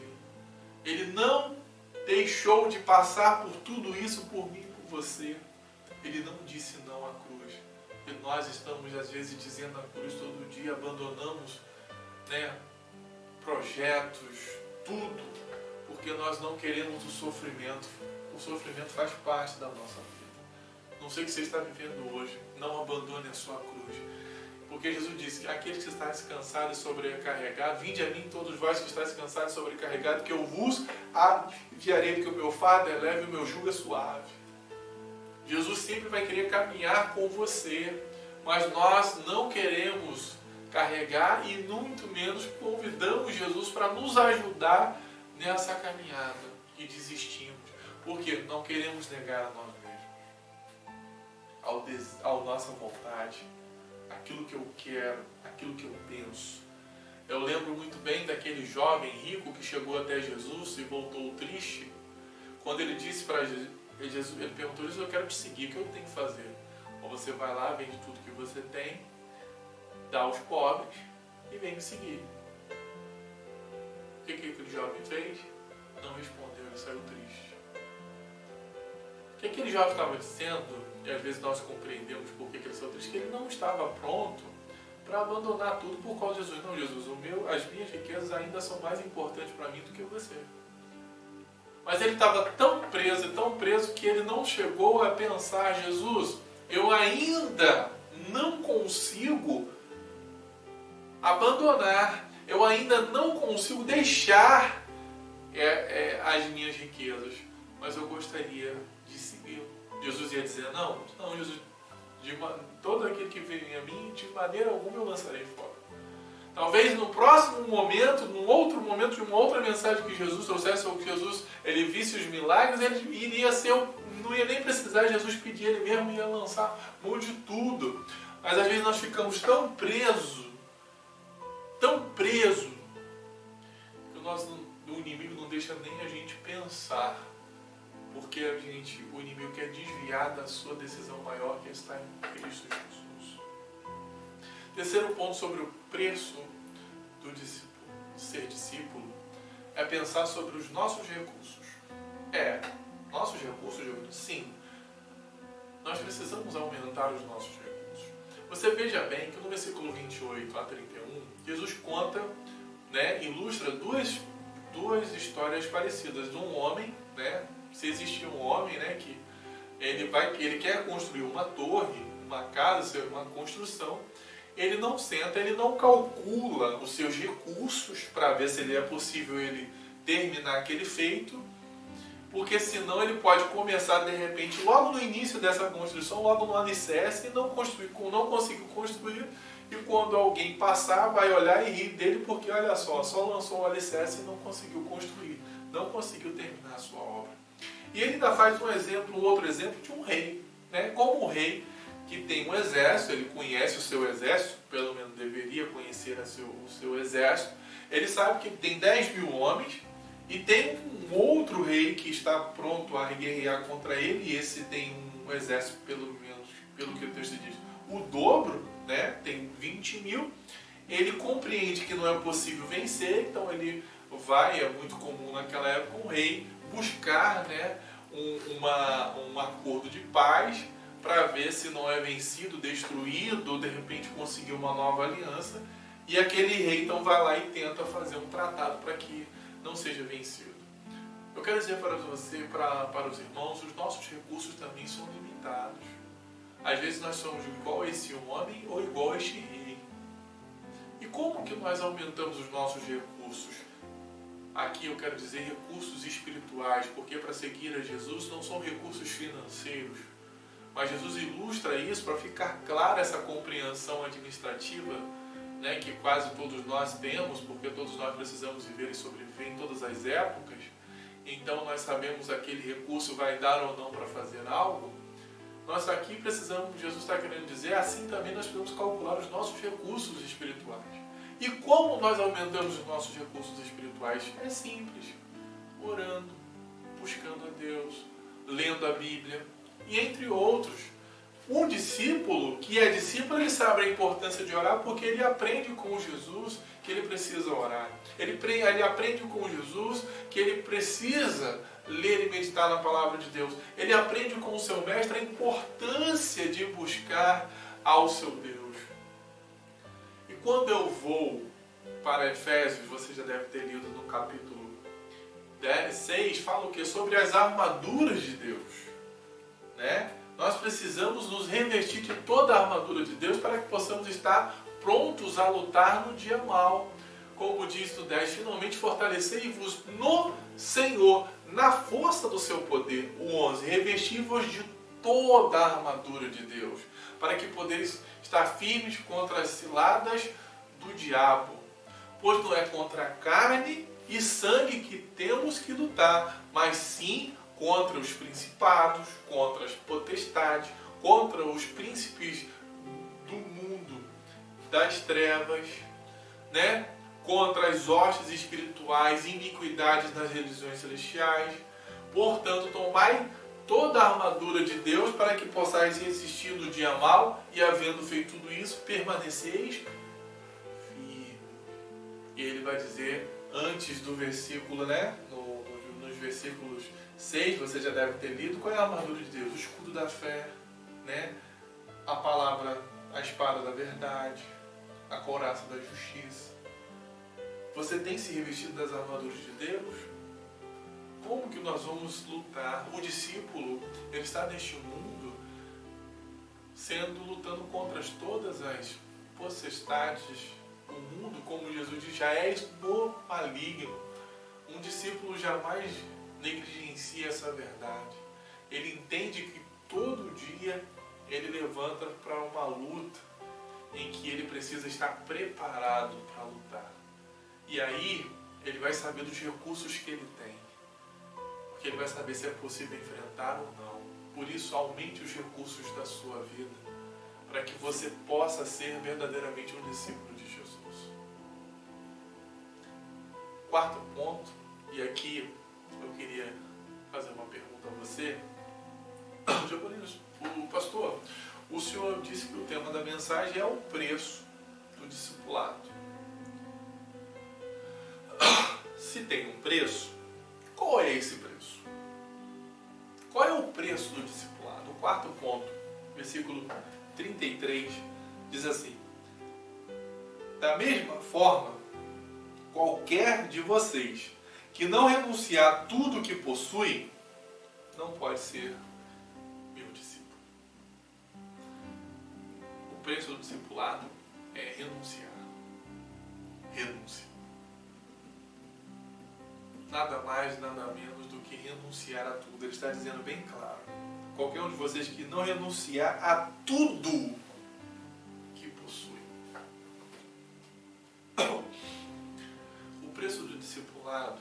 Ele não deixou de passar por tudo isso por mim e por você. Ele não disse não à cruz. E nós estamos, às vezes, dizendo a cruz todo dia, abandonamos, projetos, tudo, porque nós não queremos o sofrimento. O sofrimento faz parte da nossa vida. Não sei o que você está vivendo hoje, não abandone a sua cruz. Porque Jesus disse que aqueles que estão cansados e sobrecarregados, vinde a mim todos vós que estáis cansados e sobrecarregados, que eu vos aliviarei, porque o meu fardo é leve e o meu jugo é suave. Jesus sempre vai querer caminhar com você, mas nós não queremos carregar e muito menos convidamos Jesus para nos ajudar nessa caminhada e desistimos, porque não queremos negar a nós mesmos, à nossa vontade, aquilo que eu quero, aquilo que eu penso. Eu lembro muito bem daquele jovem rico que chegou até Jesus e voltou triste, quando ele disse para Jesus, ele perguntou: Jesus, eu quero te seguir, o que eu tenho que fazer? Ou você vai lá, vende tudo que você tem, dá aos pobres e vem me seguir. O que aquele jovem fez? Não respondeu, ele saiu triste. O que aquele jovem estava dizendo, e às vezes nós compreendemos por que ele saiu triste, que ele não estava pronto para abandonar tudo por causa de Jesus. Não, Jesus, as minhas riquezas ainda são mais importantes para mim do que você. Mas ele estava tão preso que ele não chegou a pensar: Jesus, eu ainda não consigo abandonar, eu ainda não consigo deixar as minhas riquezas, mas eu gostaria de seguir. Jesus ia dizer: não, Jesus, todo aquele que vem a mim, de maneira alguma eu lançarei fora. Talvez no próximo momento, num outro momento, de uma outra mensagem que Jesus trouxesse, ou que Jesus ele visse os milagres, ele iria ser, não ia nem precisar Jesus pedir, ele mesmo ia lançar mão de tudo. Mas às vezes nós ficamos tão presos, que o inimigo não deixa nem a gente pensar, porque o inimigo quer desviar da sua decisão maior, que está em Cristo Jesus. Terceiro ponto sobre o preço do ser discípulo é pensar sobre os nossos recursos. Nossos recursos, sim. Nós precisamos aumentar os nossos recursos. Você veja bem que no versículo 28 a 31, Jesus conta, ilustra duas histórias parecidas. De um homem, se existia um homem, que ele quer construir uma torre, uma casa, uma construção, ele não senta, ele não calcula os seus recursos para ver se é possível ele terminar aquele feito, porque senão ele pode começar de repente, logo no início dessa construção, logo no alicerce, e não conseguiu construir, e quando alguém passar vai olhar e rir dele, porque olha só lançou o alicerce e não conseguiu construir, não conseguiu terminar a sua obra. E ele ainda faz um outro exemplo de um rei, né? Como um rei que tem um exército, ele conhece o seu exército, pelo menos deveria conhecer o seu exército, ele sabe que tem 10.000 homens, e tem um outro rei que está pronto a guerrear contra ele, e esse tem um exército, pelo menos, pelo que o texto diz, o dobro, né? Tem 20.000. Ele compreende que não é possível vencer, então ele vai, é muito comum naquela época, um rei buscar, né, um acordo de paz para ver se não é vencido, destruído, ou de repente conseguir uma nova aliança. E aquele rei então vai lá e tenta fazer um tratado para que não seja vencido. Eu quero dizer para você, para os irmãos, os nossos recursos também são limitados. Às vezes nós somos igual a esse homem ou igual a este rei. E como que nós aumentamos os nossos recursos? Aqui eu quero dizer recursos espirituais, porque para seguir a Jesus não são recursos financeiros. Mas Jesus ilustra isso para ficar clara essa compreensão administrativa, né, que quase todos nós temos, porque todos nós precisamos viver e sobreviver em todas as épocas. Então nós sabemos aquele recurso vai dar ou não para fazer algo. Nós aqui precisamos, Jesus está querendo dizer, assim também nós precisamos calcular os nossos recursos espirituais. E como nós aumentamos os nossos recursos espirituais? É simples, orando, buscando a Deus, lendo a Bíblia, e entre outros. Um discípulo que é discípulo, ele sabe a importância de orar porque ele aprende com Jesus que ele precisa orar. Ele aprende com Jesus que ele precisa ler e meditar na palavra de Deus. Ele aprende com o seu mestre a importância de buscar ao seu Deus. E quando eu vou para Efésios, você já deve ter lido no capítulo 6, fala o quê? Sobre as armaduras de Deus, né? Nós precisamos nos revestir de toda a armadura de Deus para que possamos estar prontos a lutar no dia mau. Como diz no 10, finalmente fortalecei-vos no Senhor, na força do seu poder. O 11, revesti-vos de toda a armadura de Deus, para que podeis estar firmes contra as ciladas do diabo. Pois não é contra a carne e sangue que temos que lutar, mas sim contra os principados, contra as potestades, contra os príncipes do mundo das trevas, né? Contra as hostes espirituais, iniquidades nas religiões celestiais. Portanto, tomai toda a armadura de Deus para que possais resistir no dia mau e, havendo feito tudo isso, permaneceis firmes. E ele vai dizer, antes do versículo, né? Nos versículos 6, você já deve ter lido, qual é a armadura de Deus? O escudo da fé, né? A palavra, a espada da verdade, a couraça da justiça. Você tem se revestido das armaduras de Deus? Como que nós vamos lutar? O discípulo, ele está neste mundo lutando contra todas as potestades. O mundo, como Jesus diz, já és do maligno. Um discípulo jamais negligencia essa verdade. Ele entende que todo dia ele levanta para uma luta em que ele precisa estar preparado para lutar. E aí ele vai saber dos recursos que ele tem, porque ele vai saber se é possível enfrentar ou não. Por isso, aumente os recursos da sua vida, para que você possa ser verdadeiramente um discípulo de Jesus. Quarto ponto, e aqui eu queria fazer uma pergunta a você. Giovaninos, o pastor, o senhor disse que o tema da mensagem é o preço do discipulado. Se tem um preço, qual é esse preço? Qual é o preço do discipulado? O quarto ponto, versículo 33, diz assim: da mesma forma, qualquer de vocês que não renunciar a tudo que possui, não pode ser meu discípulo. O preço do discipulado é renunciar. Renúncia. Nada mais, nada menos do que renunciar a tudo. Ele está dizendo bem claro. Qualquer um de vocês que não renunciar a tudo que possui. O preço do discipulado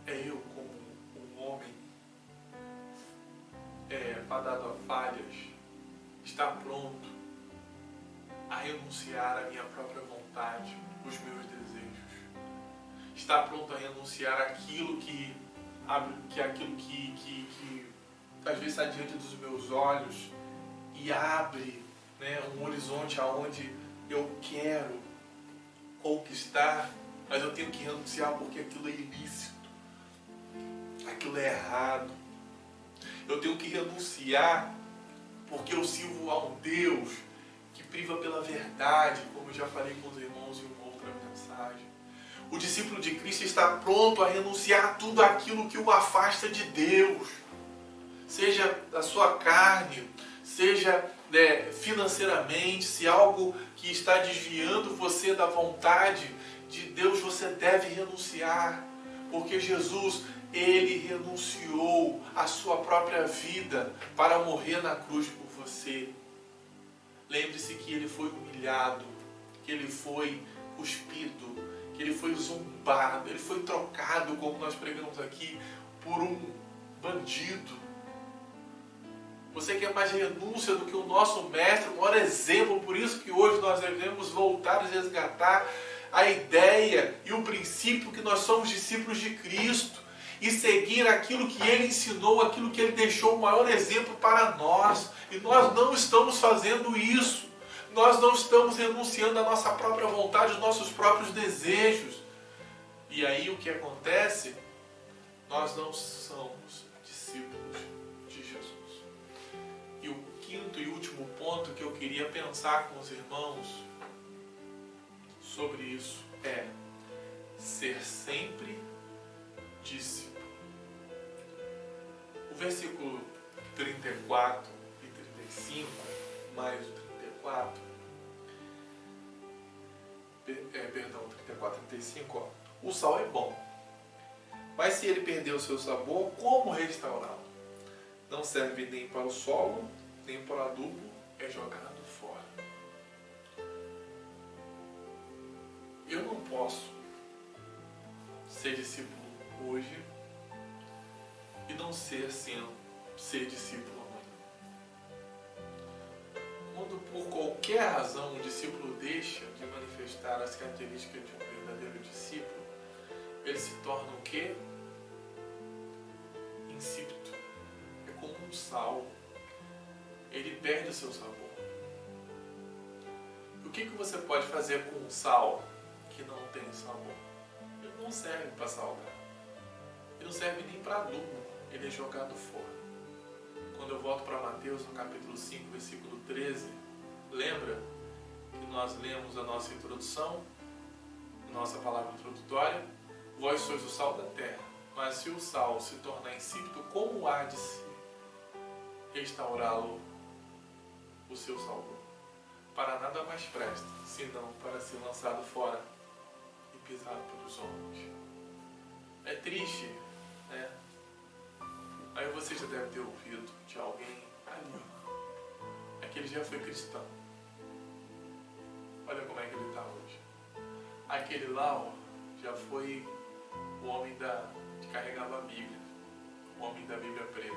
é eu, como um homem fadado a falhas, estar pronto a renunciar à minha própria vontade, os meus desejos. Estar pronto a renunciar àquilo que às vezes está diante dos meus olhos e abre, né, um horizonte aonde eu quero conquistar, mas eu tenho que renunciar porque aquilo é ilícito, aquilo é errado. Eu tenho que renunciar porque eu sirvo a um Deus que priva pela verdade, como eu já falei com os irmãos em uma outra mensagem. O discípulo de Cristo está pronto a renunciar a tudo aquilo que o afasta de Deus. Seja da sua carne, seja financeiramente, se algo que está desviando você da vontade de Deus, você deve renunciar. Porque Jesus, Ele renunciou à sua própria vida para morrer na cruz por você. Lembre-se que Ele foi humilhado, que Ele foi cuspido, que Ele foi zombado, Ele foi trocado, como nós pregamos aqui, por um bandido. Você quer mais renúncia do que o nosso mestre, o maior exemplo, por isso que hoje nós devemos voltar a resgatar a ideia e o princípio que nós somos discípulos de Cristo e seguir aquilo que Ele ensinou, aquilo que Ele deixou o maior exemplo para nós. E nós não estamos fazendo isso. Nós não estamos renunciando à nossa própria vontade, aos nossos próprios desejos. E aí o que acontece? Nós não somos discípulos de Jesus. E o quinto e último ponto que eu queria pensar com os irmãos sobre isso é ser sempre discípulo. O versículo 34 e 35, mais o 34, 34 e 35, ó. O sal é bom, mas se ele perder o seu sabor, como restaurá-lo? Não serve nem para o solo, nem para o adubo, é jogado fora. Eu não posso ser discípulo hoje e não ser discípulo amanhã. Quando por qualquer razão o discípulo deixa de manifestar as características de um verdadeiro discípulo, ele se torna o quê? Insípido. É como um sal. Ele perde o seu sabor. O que você pode fazer com um sal que não tem sabor? Ele não serve para salgar. Ele não serve nem para adubo. Ele é jogado fora. Quando eu volto para Mateus, no capítulo 5, versículo 13, lembra que nós lemos a nossa introdução, a nossa palavra introdutória? Vós sois o sal da terra, mas se o sal se tornar insípido, como há de se restaurá-lo o seu sabor? Para nada mais presta, senão para ser lançado fora e pisado pelos homens. É triste, né? Aí você já deve ter ouvido de alguém ali, ó. É que ele já foi cristão. Olha como é que ele está hoje. Aquele lá, ó, já foi o homem que carregava a Bíblia, o homem da Bíblia preta.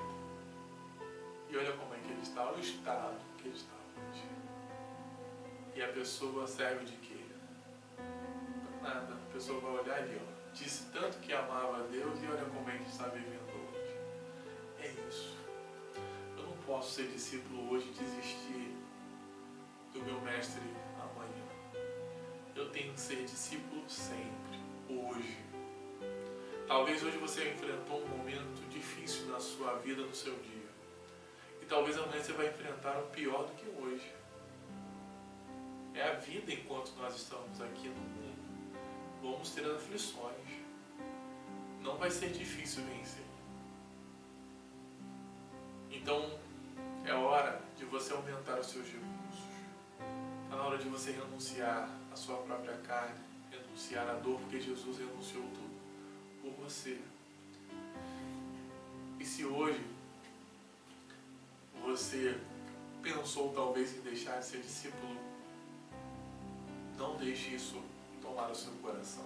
E olha como é que ele está, olha o estado que ele está hoje. E a pessoa serve de quê? Para nada. A pessoa vai olhar ali, ó. Disse tanto que amava a Deus e olha como é que está vivendo hoje. É isso. Eu não posso ser discípulo hoje e desistir do meu mestre amanhã. Eu tenho que ser discípulo sempre, hoje. Talvez hoje você enfrentou um momento difícil na sua vida, no seu dia. E talvez amanhã você vai enfrentar um pior do que hoje. É a vida enquanto nós estamos aqui no mundo. Vamos ter aflições. Não vai ser difícil vencer. Então, é hora de você aumentar os seus recursos. Está na hora de você renunciar à sua própria carne, renunciar à dor, porque Jesus renunciou tudo por você. E se hoje você pensou talvez em deixar de ser discípulo, não deixe isso tomar o seu coração.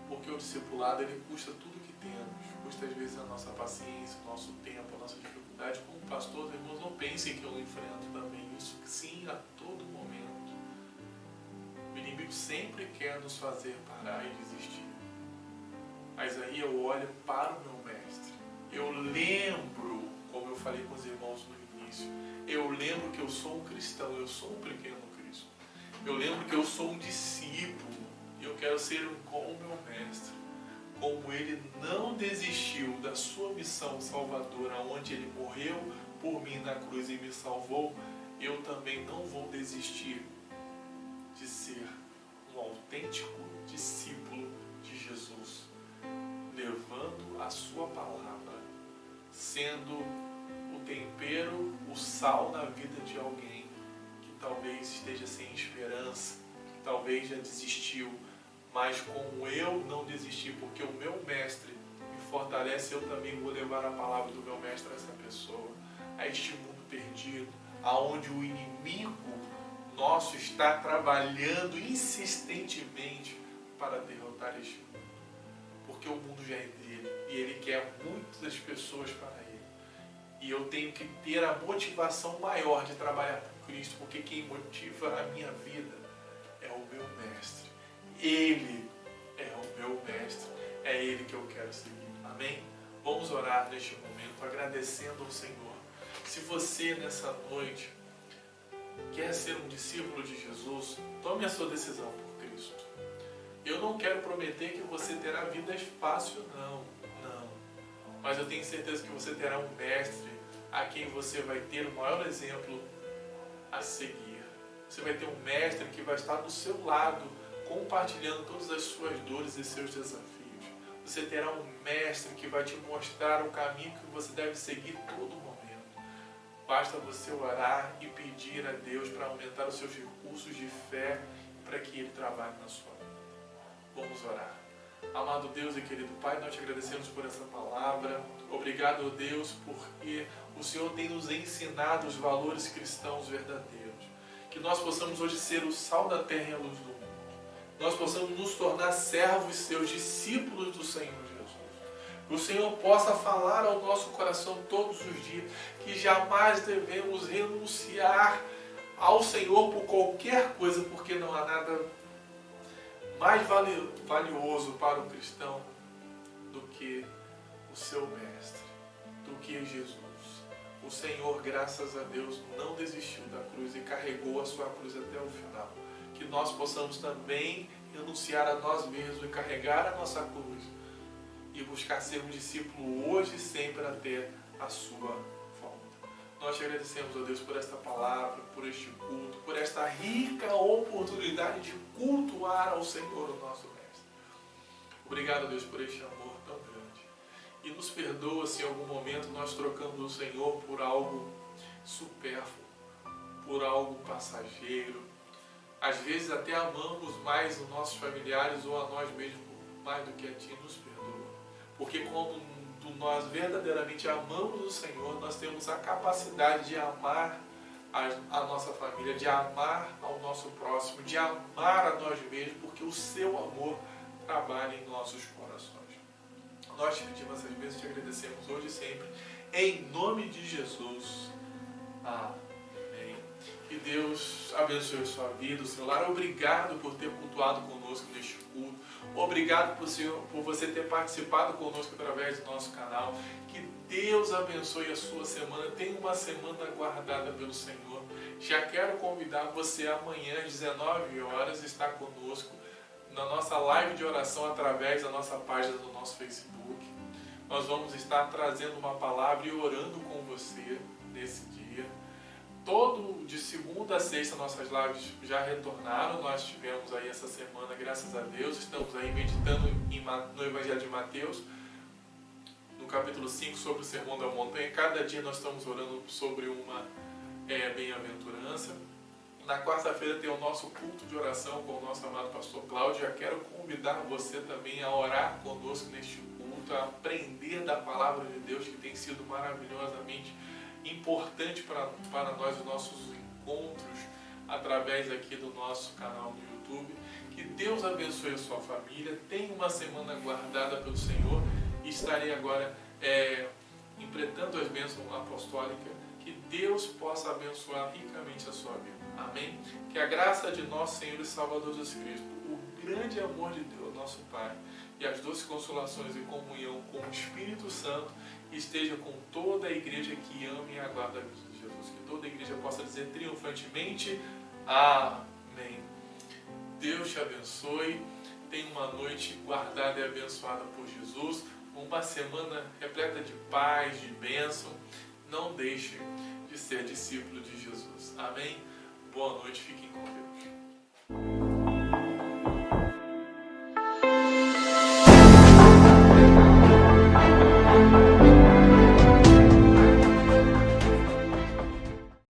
Porque o discipulado, ele custa tudo que temos, custa às vezes a nossa paciência, o nosso tempo, a nossa dificuldade. Como pastor, os irmãos, não pensem que eu enfrento também isso, sim, a todo momento. O inimigo sempre quer nos fazer parar e desistir. Mas aí eu olho para o meu mestre. Eu lembro, como eu falei com os irmãos no início, eu lembro que eu sou um cristão, eu sou um pequeno Cristo. Eu lembro que eu sou um discípulo e eu quero ser como o meu mestre. Como ele não desistiu da sua missão salvadora, onde ele morreu por mim na cruz e me salvou, eu também não vou desistir de ser um autêntico discípulo de Jesus, levando a sua palavra, sendo o tempero, o sal na vida de alguém que talvez esteja sem esperança, que talvez já desistiu, mas como eu não desisti, porque o meu mestre me fortalece, eu também vou levar a palavra do meu mestre a essa pessoa, a este mundo perdido, aonde o inimigo nosso está trabalhando insistentemente para derrotar este mundo. Porque o mundo já é dele e ele quer muitas pessoas para ele. E eu tenho que ter a motivação maior de trabalhar por Cristo, porque quem motiva a minha vida é o meu mestre. Ele é o meu mestre, é ele que eu quero seguir. Amém? Vamos orar neste momento, agradecendo ao Senhor. Se você nessa noite quer ser um discípulo de Jesus, tome a sua decisão por Cristo. Eu não quero prometer que você terá vida fácil, não. Mas eu tenho certeza que você terá um mestre a quem você vai ter o maior exemplo a seguir. Você vai ter um mestre que vai estar do seu lado, compartilhando todas as suas dores e seus desafios. Você terá um mestre que vai te mostrar o caminho que você deve seguir todo momento. Basta você orar e pedir a Deus para aumentar os seus recursos de fé para que Ele trabalhe na sua vida. Vamos orar. Amado Deus e querido Pai, nós te agradecemos por essa palavra. Obrigado, Deus, porque o Senhor tem nos ensinado os valores cristãos verdadeiros. Que nós possamos hoje ser o sal da terra e a luz do mundo. Nós possamos nos tornar servos seus, discípulos do Senhor Jesus. Que o Senhor possa falar ao nosso coração todos os dias que jamais devemos renunciar ao Senhor por qualquer coisa, porque não há nada mais valioso para o cristão do que o seu mestre, do que Jesus. O Senhor, graças a Deus, não desistiu da cruz e carregou a sua cruz até o final. Que nós possamos também renunciar a nós mesmos e carregar a nossa cruz e buscar ser um discípulo hoje e sempre até a sua volta. Nós te agradecemos, ó Deus, por esta palavra, por este culto, por esta rica oportunidade de cultuar ao Senhor, o nosso Mestre. Obrigado, Deus, por este amor tão grande. E nos perdoa se em algum momento nós trocamos o Senhor por algo supérfluo, por algo passageiro. Às vezes até amamos mais os nossos familiares ou a nós mesmos mais do que a Ti. Nos perdoa. Porque quando nós verdadeiramente amamos o Senhor, nós temos a capacidade de amar a nossa família, de amar ao nosso próximo, de amar a nós mesmos, porque o Seu amor trabalha em nossos corações. Nós te pedimos essas vezes, te agradecemos hoje e sempre, em nome de Jesus. Amém. Que Deus abençoe a sua vida, o seu lar. Obrigado por ter cultuado conosco neste culto. Obrigado por você ter participado conosco através do nosso canal. Que Deus abençoe a sua semana. Tenha uma semana guardada pelo Senhor. Já quero convidar você amanhã às 19 horas estar conosco na nossa live de oração através da nossa página do nosso Facebook. Nós vamos estar trazendo uma palavra e orando com você nesse dia. Todo de segunda a sexta nossas lives já retornaram. Nós tivemos aí essa semana, graças a Deus, estamos aí meditando no Evangelho de Mateus, no capítulo 5, sobre o Sermão da Montanha. Cada dia nós estamos orando sobre uma bem-aventurança. Na quarta-feira tem o nosso culto de oração com o nosso amado pastor Cláudio. Já quero convidar você também a orar conosco neste culto, a aprender da palavra de Deus, que tem sido maravilhosamente importante para nós, os nossos encontros através aqui do nosso canal no YouTube. Que Deus abençoe a sua família. Tenha uma semana guardada pelo Senhor. E estarei agora empretando as bênçãos apostólicas. Que Deus possa abençoar ricamente a sua vida. Amém? Que a graça de nosso Senhor e Salvador Jesus Cristo, o grande amor de Deus, nosso Pai, e as doces consolações e comunhão com o Espírito Santo esteja com toda a igreja que ama e aguarda a vida de Jesus. Que toda a igreja possa dizer triunfantemente: Amém. Deus te abençoe. Tenha uma noite guardada e abençoada por Jesus. Uma semana repleta de paz, de bênção. Não deixe de ser discípulo de Jesus. Amém? Boa noite, fiquem com Deus.